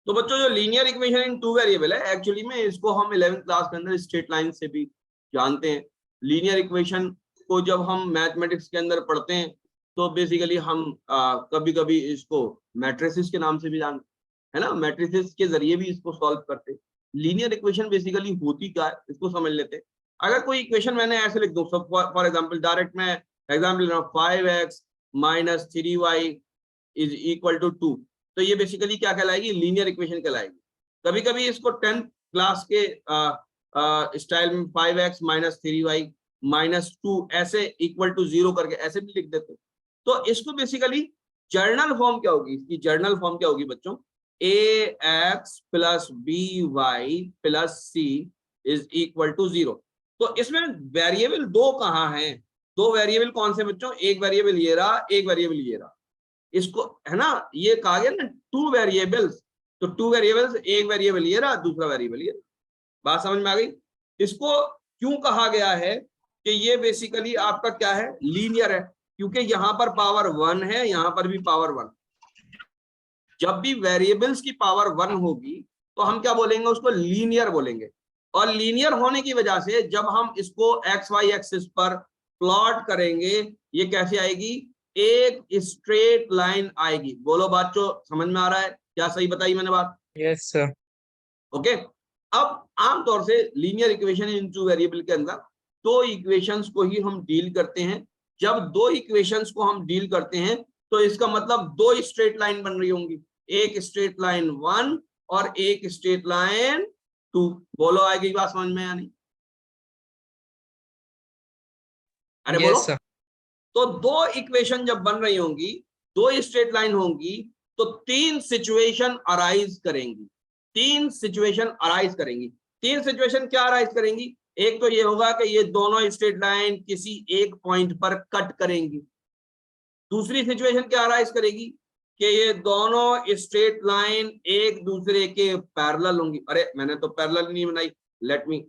तो बच्चों जो linear equation in two variable है, एक्चुअली में इसको हम 11th क्लास के अंदर स्ट्रेट लाइन से भी जानते हैं। लीनियर इक्वेशन को जब हम मैथमेटिक्स के अंदर पढ़ते हैं तो बेसिकली हम कभी कभी इसको मैट्रिसेस के नाम से भी जानते है ना, मैट्रिसेस के जरिए भी इसको सॉल्व करते हैं। लीनियर इक्वेशन बेसिकली होती क्या है इसको समझ लेते हैं। अगर कोई इक्वेशन मैंने ऐसे लिख दूं, फॉर एग्जांपल डायरेक्ट मैं एग्जांपल ले रहा हूं, 5x - 3y is equal to 2, तो ये बेसिकली क्या कहलाएगी, लीनियर इक्वेशन कहलाएगी। कभी कभी इसको 10th क्लास के स्टाइल में 5x - 3y - 2 ऐसे इक्वल टू 0 करके ऐसे भी लिख देते। तो इसको बेसिकली जर्नल फॉर्म क्या होगी, इसकी जर्नल फॉर्म क्या होगी बच्चों, ax + by + c is equal to 0। तो इसमें वेरिएबल दो कहाँ हैं, दो वेरिएबल कौन से बच्चों, एक वेरिएबल ये रहा, एक वेरिएबल ये रहा। इसको है ना, ये कहा गया ना टू वेरिएबल्स, तो टू वेरिएबल्स, एक वेरिएबल ये रहा, दूसरा वेरिएबल ये रहा। बात समझ में आ गई। इसको क्यों कहा गया है कि ये बेसिकली आपका क्या है, लीनियर है, क्योंकि यहाँ पर पावर 1 है, यहाँ पर भी पावर 1। जब भी वेरिएबल्स की पावर 1 होगी तो हम क्या बोलेंगे, उसको लीनियर बोलेंगे। और लीनियर होने की वजह से जब हम इसको एक्स वाई एक्सिस पर प्लॉट करेंगे, ये कैसे आएगी, एक स्ट्रेट लाइन आएगी। बोलो बच्चों, समझ में आ रहा है, क्या सही बताई मैंने बात? Yes sir. ओके। अब आमतौर से linear equation in two variable के अंदर दो इक्वेशंस को ही हम डील करते हैं। जब दो इक्वेशंस को हम डील करते हैं तो इसका मतलब दो स्ट्रेट लाइन बन रही होंगी, एक स्ट्रेट लाइन 1 और एक स्ट्रेट लाइन 2। बोलो आएगी बात समझ में या नहीं? अरे बोलो। yes, तो दो इक्वेशन जब बन रही होंगी, दो स्ट्रेट लाइन होंगी, तो तीन सिचुएशन अराइज करेंगी, तीन सिचुएशन अराइज करेंगी। तीन सिचुएशन क्या अराइज करेंगी, एक तो ये होगा कि ये दोनों स्ट्रेट लाइन किसी एक पॉइंट पर कट करेंगी। दूसरी सिचुएशन क्या अराइज करेगी कि ये दोनों स्ट्रेट लाइन एक दूसरे के पैरेलल होंगी। अरे मैंने तो पैरेलल नहीं बनाई, let me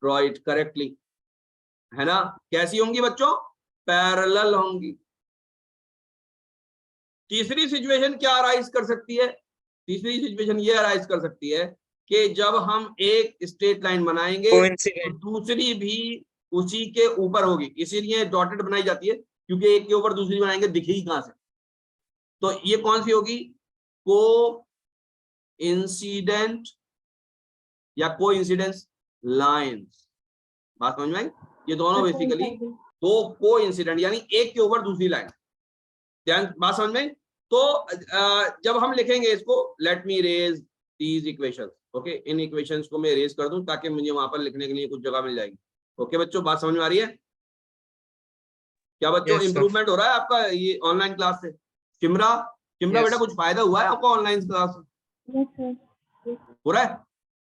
draw it correctly, है ना। कैसी होंगी बच्चों, पैरेलल होंगी। तीसरी सिचुएशन क्या अराइज कर सकती है, तीसरी सिचुएशन ये अराइज कर सकती है कि जब हम एक स्ट्रेट लाइन बनाएंगे तो दूसरी भी उसी के ऊपर होगी, इसीलिए डॉटेड बनाई जाती है, क्योंकि एक के ऊपर दूसरी बनाएंगे दिखेगी कहां से। तो ये कौन सी होगी, को इंसिडेंट या को इंसिडेंस लाइन्स। बात समझ में आई, ये दोनों बेसिकली दो को इंसिडेंट यानी एक के ऊपर दूसरी लाइन। ध्यान, बात समझ में। तो जब हम लिखेंगे इसको, let me raise these equations. Okay, इन इक्वेशंस को मैं रेज कर दूं ताकि मुझे वहां पर लिखने के लिए कुछ जगह मिल जाएगी। ओके बच्चों, बात समझ में आ रही है क्या बच्चों? इंप्रूवमेंट हो रहा है आपका ये ऑनलाइन क्लास से? चिमरा बेटा, कुछ फायदा हुआ है आपको ऑनलाइन क्लास से? हो रहा है।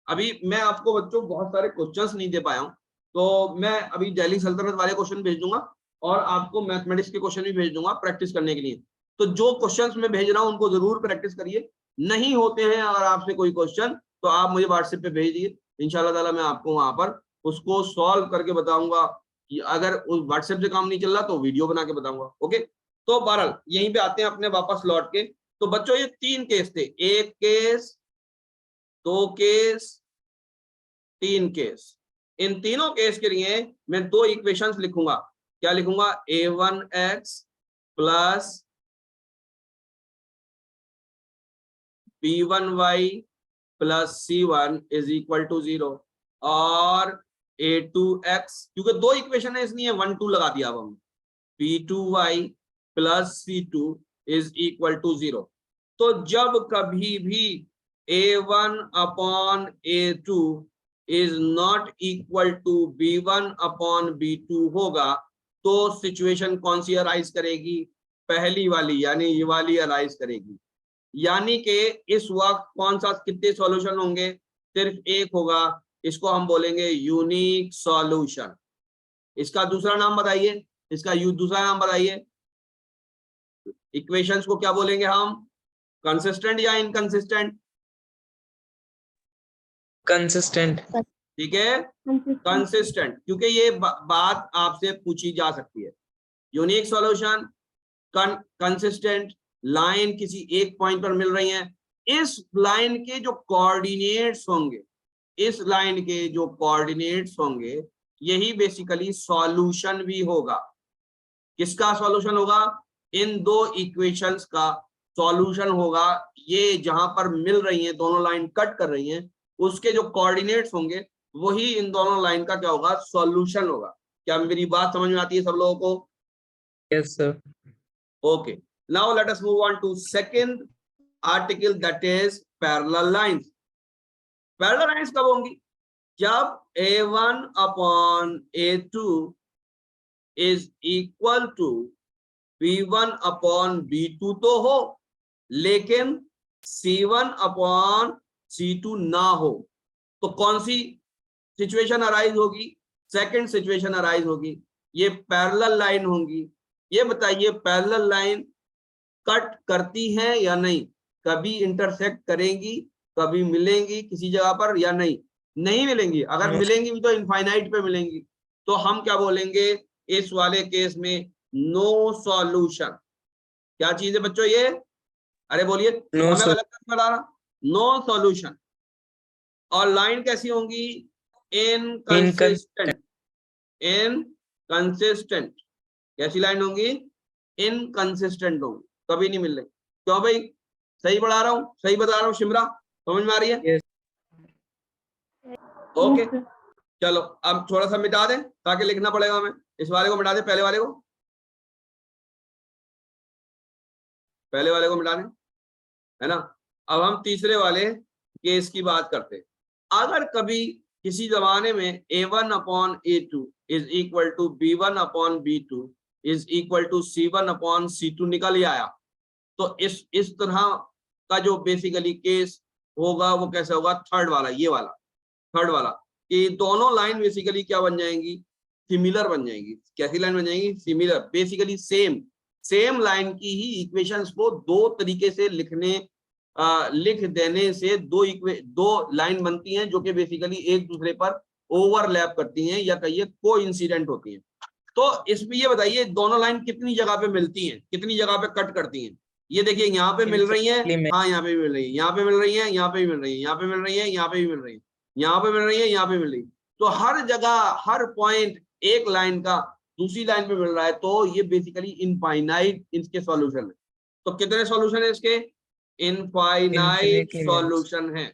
अभी मैं आपको बच्चों बहुत सारे क्वेश्चंस नहीं दे पाया हूँ, तो मैं अभी दिल्ली सल्तनत वाले क्वेश्चन भेज दूंगा और आपको मैथमेटिक्स के क्वेश्चन भी भेज दूंगा प्रैक्टिस करने के लिए। तो जो क्वेश्चंस मैं भेज रहा हूँ उनको जरूर प्रैक्टिस करिए। नहीं होते हैं अगर आपसे कोई क्वेश्चन तो आप मुझे व्हाट्सएप पे भेज दिए, इंशाल्लाह ताला मैं आपको वहां पर उसको सॉल्व करके बताऊंगा। कि अगर उस व्हाट्सएप से काम नहीं चल रहा तो वीडियो बना के बताऊंगा। ओके, तो बहरहाल यहीं पे आते हैं अपने वापस लौट के। तो बच्चों ये तीन केस थे, एक केस, दो केस, तीन केस। इन तीनों केस के लिए मैं दो इक्वेशंस लिखूंगा। क्या लिखूंगा, a1x plus b1y plus c1 is equal to 0 और a2x, क्योंकि दो इक्वेशन है इसलिए 1 2 लगा दिया अब हम, b2y plus c2 is equal to 0। तो जब कभी भी a1 upon a2 is not equal to b1 upon b2 होगा तो सिचुएशन कौन सी अराइज करेगी, पहली वाली यानी ये वाली अराइज करेगी। यानी कि इस वक्त कौन सा, कितने सॉल्यूशन होंगे, सिर्फ एक होगा, इसको हम बोलेंगे यूनिक सॉल्यूशन। इसका दूसरा नाम बताइए, इसका दूसरा नाम बताइए। इक्वेशंस को क्या बोलेंगे हम, कंसिस्टेंट या इनकंसिस्टेंट? कंसिस्टेंट। ठीक है, कंसिस्टेंट, क्योंकि ये बात आपसे पूछी जा सकती है। यूनिक सॉल्यूशन, कंसिस्टेंट, लाइन किसी एक पॉइंट पर मिल रही है, इस लाइन के जो कोऑर्डिनेट्स होंगे, इस लाइन के जो कोऑर्डिनेट्स होंगे, यही बेसिकली सॉल्यूशन भी होगा। किसका सॉल्यूशन होगा? इन दो इक्वेशंस का सॉल्यूशन होगा। ये जहां पर मिल रही हैं, दोनों लाइन कट कर रही हैं, उसके जो कोऑर्डिनेट्स होंगे वही इन दोनों लाइन का क्या होगा? सॉल्यूशन होगा। क्या मेरी बात समझ में आती है सब लोगों को? Yes, sir. Okay, now let us move on to second article, that is parallel lines. Parallel lines कब होंगी? जब a1 upon a2 is equal to b1 upon b2 तो हो, लेकिन c1 upon c2 ना हो, तो कौन सी सिचुएशन अराइज होगी? सेकंड सिचुएशन अराइज होगी। ये पैरेलल लाइन होंगी। ये बताइए, पैरेलल लाइन कट करती है या नहीं? कभी इंटरसेक्ट करेंगी, कभी मिलेंगी किसी जगह पर या नहीं? नहीं मिलेंगी। अगर No. मिलेंगी भी तो इनफाइनाइट पे मिलेंगी। तो हम क्या बोलेंगे इस वाले केस में? No solution. क्या चीज है बच्चों ये? अरे बोलिए, No, मैं sir. गलत नहीं बता रहा। No solution. और लाइन कैसी होंगी? इनकंसिस्टेंट। इनकंसिस्टेंट। कैसी लाइन होंगी? इनकंसिस्टेंट होंगी, कभी नहीं मिल रही। क्यों भाई? सही पढ़ा रहा हूं, सही बता रहा हूं शिमरा? समझ में आ रही है? Yes. ओके, चलो अब थोड़ा सा मिटा दें ताकि लिखना पड़ेगा हमें। इस वाले को मिटा दें, पहले वाले को, पहले वाले को मिटा दें, है ना। अब हम तीसरे वाले केस की बात करते हैं। अगर कभी किसी जमाने में a1 upon a2 is equal to b1 upon b2 is equal to c1 upon c2 निकल ही आया, तो इस तरह का जो बेसिकली केस होगा वो कैसे होगा? थर्ड वाला, ये वाला, थर्ड वाला, कि दोनों लाइन बेसिकली क्या बन जाएंगी? सिमिलर बन जाएंगी। कैसी लाइन बन जाएंगी? सिमिलर। बेसिकली सेम लाइन की ही इक्वेशंस को दो तरीके से लिख देने से दो लाइन बनती हैं जो कि बेसिकली एक दूसरे पर ओवरलैप करती हैं या कहिए कोइंसिडेंट होती हैं। तो इसमें ये बताइए, दोनों लाइन कितनी जगह पे मिलती हैं, कितनी जगह पे कट करती हैं? ये देखिए, यहाँ पे मिल रही है, हाँ यहाँ पे भी मिल रही है, यहाँ पे मिल रही है, यहाँ पे भी मिल रही है, यहाँ पे मिल रही है, यहाँ पे भी मिल रही है, यहाँ पे मिल रही है, यहाँ पे मिल रही है। तो हर जगह, हर पॉइंट एक लाइन का दूसरी लाइन पे मिल रहा है, तो ये बेसिकली इनफाइनाइट इसके सॉल्यूशन है। तो कितने सॉल्यूशन है इसके? इनफाइनाइट सॉल्यूशन है।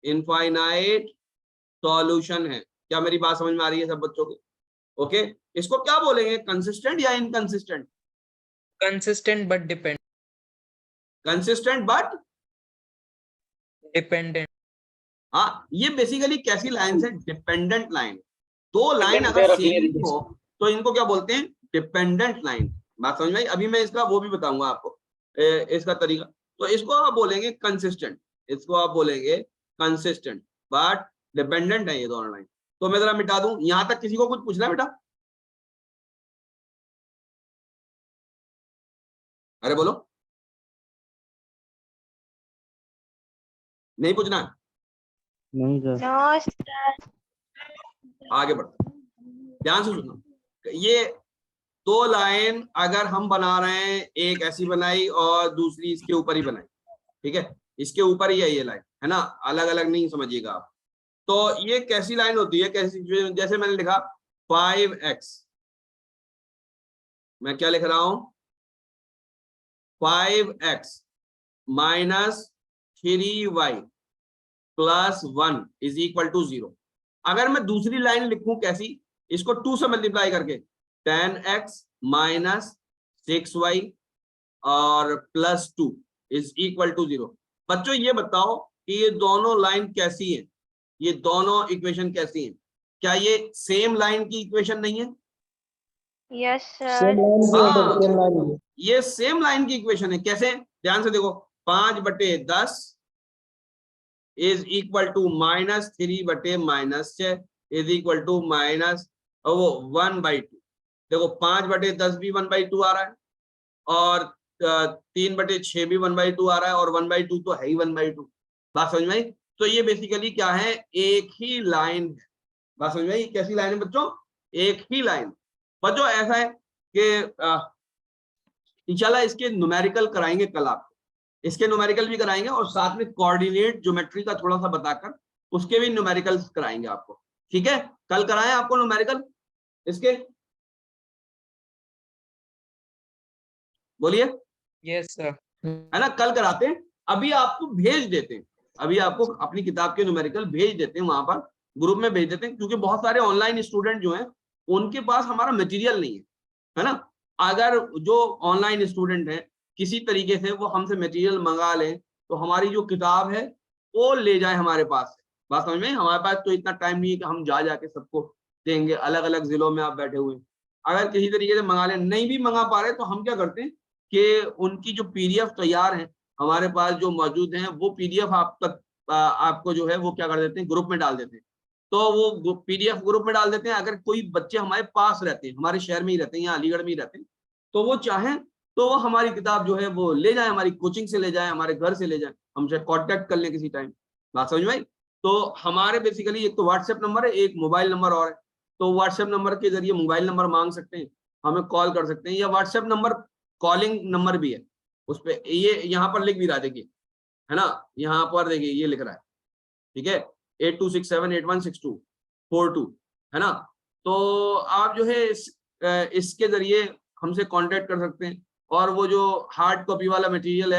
इनफाइनाइट सॉल्यूशन है। क्या मेरी बात समझ में आ रही है सब बच्चों को? ओके, इसको क्या बोलेंगे? कंसिस्टेंट या inconsistent? Consistent but dependent. Consistent but Dependent. हाँ, ये बेसिकली कैसी लाइन है? Dependent line. दो लाइन अगर सेम हो तो इनको क्या बोलते हैं? Dependent line. बात समझ में आई? अभी मैं इसका वो भी बताऊंगा आपको, इसका तरीका। तो इसको आप बोलेंगे कंसिस्टेंट, इसको आप बोलेंगे कंसिस्टेंट बट डिपेंडेंट है ये दोनों लाइन। तो मैं जरा मिटा दूं। यहां तक किसी को कुछ पूछना है बेटा? अरे बोलो, नहीं पूछना है? नहीं सर। आगे बढ़ते, ध्यान से सुनो। ये दो लाइन अगर हम बना रहे हैं, एक ऐसी बनाई और दूसरी इसके ऊपर ही बनाई, ठीक है, इसके ऊपर ही है ये लाइन, है ना, अलग अलग नहीं समझिएगा आप। तो ये कैसी लाइन होती है? कैसी? जैसे मैंने लिखा 5x, मैं क्या लिख रहा हूं? 5x minus 3y plus 1 is equal to 0। अगर मैं दूसरी लाइन लिखूं कैसी? इसको 2 से मल्टीप्लाई करके 10x माइनस 6y और प्लस 2 इज इक्वल टू 0। बच्चों ये बताओ कि ये दोनों लाइन कैसी है? ये दोनों इक्वेशन कैसी हैं? क्या ये सेम लाइन की इक्वेशन नहीं है? Yes sir. हाँ, ये सेम लाइन की इक्वेशन है। कैसे? ध्यान से देखो, 5/10 is equal to minus 3/-6 is equal to minus वो 1/2। देखो 5/10 भी 1/2 आ रहा है और 3/6 भी 1/2 आ रहा है और 1/2 तो है ही 1/2। बात समझ में आई? तो ये बेसिकली क्या है? एक ही लाइन है। बात समझ में आई? कैसी लाइन है बच्चों? एक ही लाइन। बच्चों ऐसा है कि इंशाल्लाह इसके न्यूमेरिकल कराएंगे कल आपको, इसके न्यूमेरिकल भी कराएंगे और साथ में कोऑर्डिनेट ज्योमेट्री का थोड़ा सा बताकर उसके भी न्यूमेरिकल्स कराएंगे आपको, ठीक है। कल कराएं आपको न्यूमेरिकल इसके, बोलिए, Yes, sir. है ना, कल कराते हैं। अभी आपको भेज देते हैं, अभी आपको अपनी किताब के न्यूमेरिकल भेज देते हैं, वहां पर ग्रुप में भेज देते हैं, क्योंकि बहुत सारे ऑनलाइन स्टूडेंट जो हैं उनके पास हमारा मटेरियल नहीं है ना। अगर जो ऑनलाइन स्टूडेंट है किसी तरीके से वो हमसे मटेरियल मंगा लें तो हमारी जो किताब है वो ले जाए हमारे पास। बात समझ में? हमारे पास तो इतना टाइम नहीं है कि हम जा जाके सबको देंगे, अलग अलग जिलों में आप बैठे हुए। अगर किसी तरीके से मंगा लें, नहीं भी मंगा पा रहे तो हम क्या करते हैं कि उनकी जो पीडीएफ तैयार है हमारे पास जो मौजूद हैं, वो पीडीएफ आप तक आपको जो है वो क्या कर देते हैं, ग्रुप में डाल देते हैं। तो वो पीडीएफ ग्रुप में डाल देते हैं। अगर कोई बच्चे हमारे पास रहते हैं, हमारे शहर में ही रहते हैं या अलीगढ़ में ही रहते हैं, तो वो चाहें तो वो हमारी किताब जो है वो ले जाए, हमारी कोचिंग से ले जाए, हमारे घर से ले जाए, हमसे कांटेक्ट कर लें किसी टाइम। बात समझ में आई? तो हमारे बेसिकली एक तो व्हाट्सएप नंबर है, एक मोबाइल नंबर और है। तो व्हाट्सएप नंबर के जरिए मोबाइल नंबर मांग सकते हैं, हमें कॉल कर सकते हैं, या व्हाट्सएप नंबर कॉलिंग नंबर भी है उस पे, ये यहाँ पर लिख भी रहा, देखिए, है ना, यहाँ पर देखिए ये लिख रहा है, ठीक है, 8267816242, है ना। तो आप जो है इसके जरिए हमसे कांटेक्ट कर सकते हैं। और वो जो हार्ड कॉपी वाला मटेरियल है